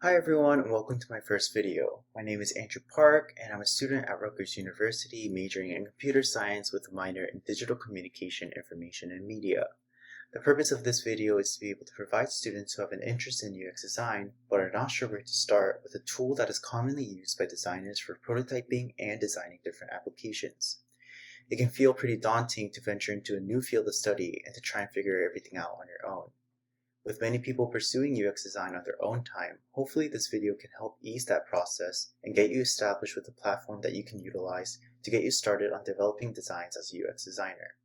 Hi everyone and welcome to my first video. My name is Andrew Park and I'm a student at Rutgers University majoring in computer science with a minor in digital communication, information, and media. The purpose of this video is to be able to provide students who have an interest in UX design but are not sure where to start with a tool that is commonly used by designers for prototyping and designing different applications. It can feel pretty daunting to venture into a new field of study and to try and figure everything out on your own. With many people pursuing UX design on their own time, hopefully this video can help ease that process and get you established with a platform that you can utilize to get you started on developing designs as a UX designer.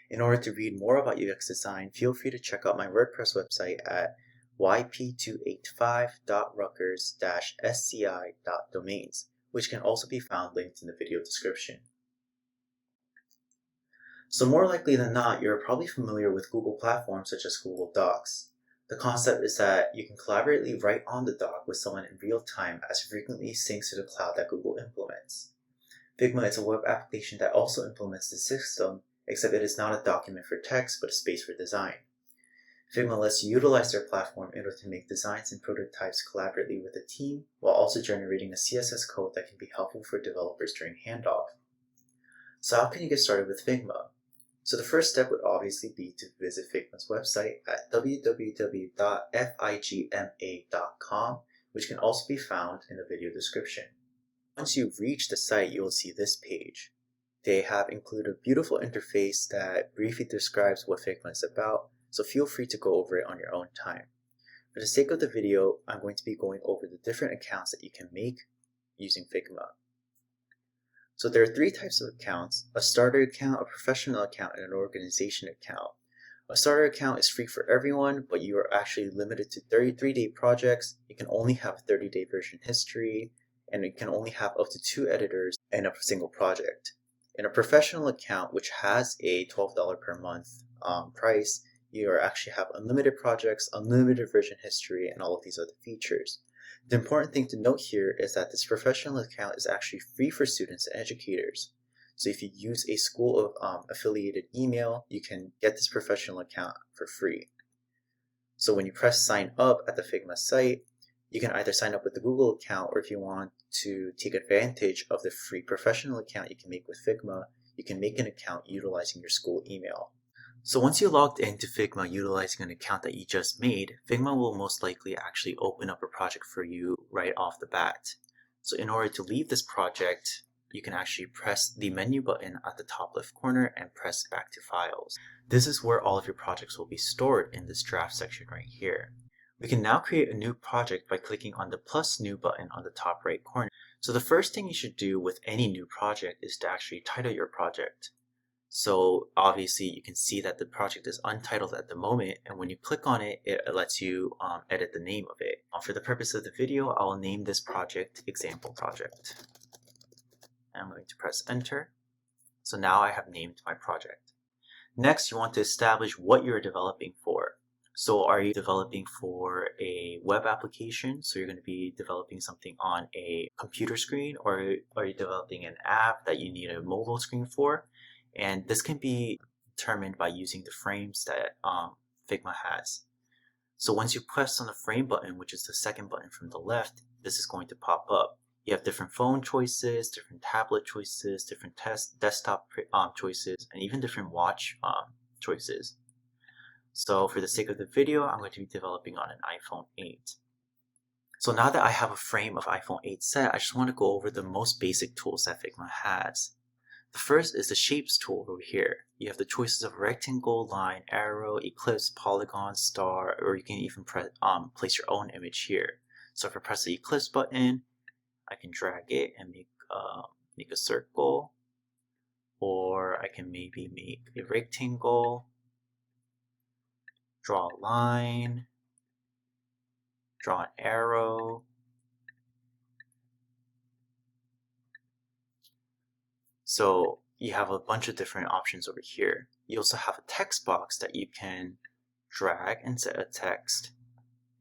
In order to read more about UX design, feel free to check out my WordPress website at yp285.ruckers-sci.domains, which can also be found linked in the video description. So more likely than not, you're probably familiar with Google platforms such as Google Docs. The concept is that you can collaboratively write on the doc with someone in real time as frequently syncs to the cloud that Google implements. Figma is a web application that also implements the system, except it is not a document for text but a space for design. Figma lets you utilize their platform in order to make designs and prototypes collaboratively with a team while also generating a CSS code that can be helpful for developers during handoff. So how can you get started with Figma? So the first step would obviously be to visit Figma's website at www.figma.com, which can also be found in the video description. Once you reach the site, you will see this page. They have included a beautiful interface that briefly describes what Figma is about, so feel free to go over it on your own time. For the sake of the video, I'm going to be going over the different accounts that you can make using Figma. So there are three types of accounts: a starter account, a professional account, and an organization account. A starter account is free for everyone, but you are actually limited to 33-day projects. You can only have a 30-day version history, and you can only have up to 2 editors in a single project. In a professional account, which has a $12 per month price, you actually have unlimited projects, unlimited version history, and all of these other features. The important thing to note here is that this professional account is actually free for students and educators. So if you use a school affiliated email, you can get this professional account for free. So when you press sign up at the Figma site, you can either sign up with the Google account, or if you want to take advantage of the free professional account you can make with Figma, you can make an account utilizing your school email. So once you logged into Figma utilizing an account that you just made, Figma will most likely actually open up a project for you right off the bat. So in order to leave this project, you can actually press the menu button at the top left corner and press back to files. This is where all of your projects will be stored in this draft section right here. We can now create a new project by clicking on the plus new button on the top right corner. So the first thing you should do with any new project is to actually title your project. So obviously you can see that the project is untitled at the moment, and when you click on it, it lets you edit the name of it. For the purpose of the video, I will name this project Example Project. And I'm going to press enter. So now I have named my project. Next, you want to establish what you're developing for. So are you developing for a web application? So you're going to be developing something on a computer screen, or are you developing an app that you need a mobile screen for? And this can be determined by using the frames that Figma has. So once you press on the frame button, which is the second button from the left, this is going to pop up. You have different phone choices, different tablet choices, different desktop choices, and even different watch choices. So for the sake of the video, I'm going to be developing on an iPhone 8. So now that I have a frame of iPhone 8 set, I just want to go over the most basic tools that Figma has. The first is the Shapes tool over here. You have the choices of rectangle, line, arrow, ellipse, polygon, star, or you can even place your own image here. So if I press the ellipse button, I can drag it and make a circle, or I can maybe make a rectangle, draw a line, draw an arrow, so you have a bunch of different options over here. You also have a text box that you can drag and set a text,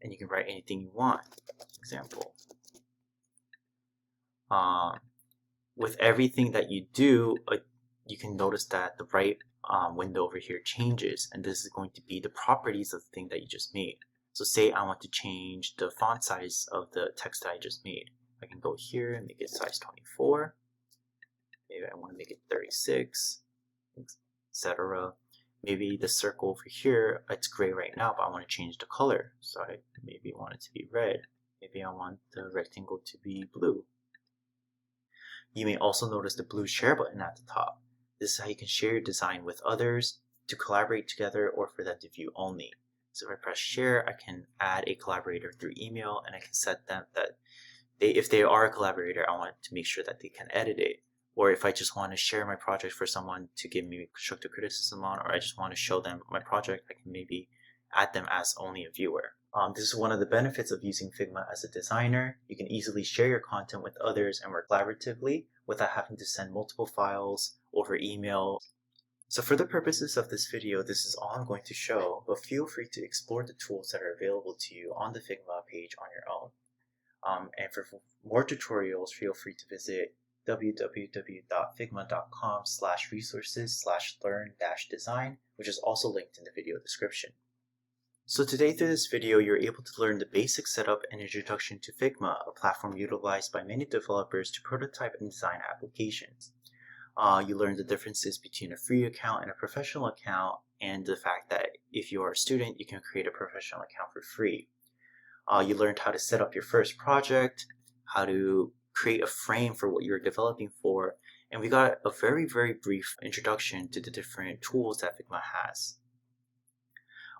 and you can write anything you want. Example. With everything that you do, you can notice that the right window over here changes, and this is going to be the properties of the thing that you just made. So say I want to change the font size of the text that I just made. I can go here and make it size 24. Maybe I want to make it 36, etc. Maybe the circle over here, it's gray right now, but I want to change the color. So I maybe want it to be red. Maybe I want the rectangle to be blue. You may also notice the blue share button at the top. This is how you can share your design with others, to collaborate together, or for them to view only. So if I press share, I can add a collaborator through email, and I can set them that if they are a collaborator, I want to make sure that they can edit it. Or if I just want to share my project for someone to give me constructive criticism on, or I just want to show them my project, I can maybe add them as only a viewer. This is one of the benefits of using Figma as a designer. You can easily share your content with others and work collaboratively without having to send multiple files over email. So for the purposes of this video, this is all I'm going to show, but feel free to explore the tools that are available to you on the Figma page on your own. And for more tutorials, feel free to visit www.figma.com/resources/learn-design, which is also linked in the video description. So today through this video, you're able to learn the basic setup and introduction to Figma, a platform utilized by many developers to prototype and design applications. You learned the differences between a free account and a professional account, and the fact that if you are a student, you can create a professional account for free. You learned how to set up your first project, how to create a frame for what you're developing for, and we got a very, very brief introduction to the different tools that Figma has.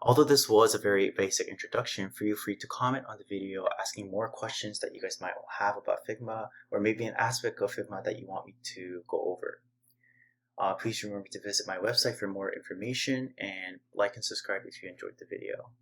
Although this was a very basic introduction, feel free to comment on the video asking more questions that you guys might have about Figma, or maybe an aspect of Figma that you want me to go over. Please remember to visit my website for more information, and like and subscribe if you enjoyed the video.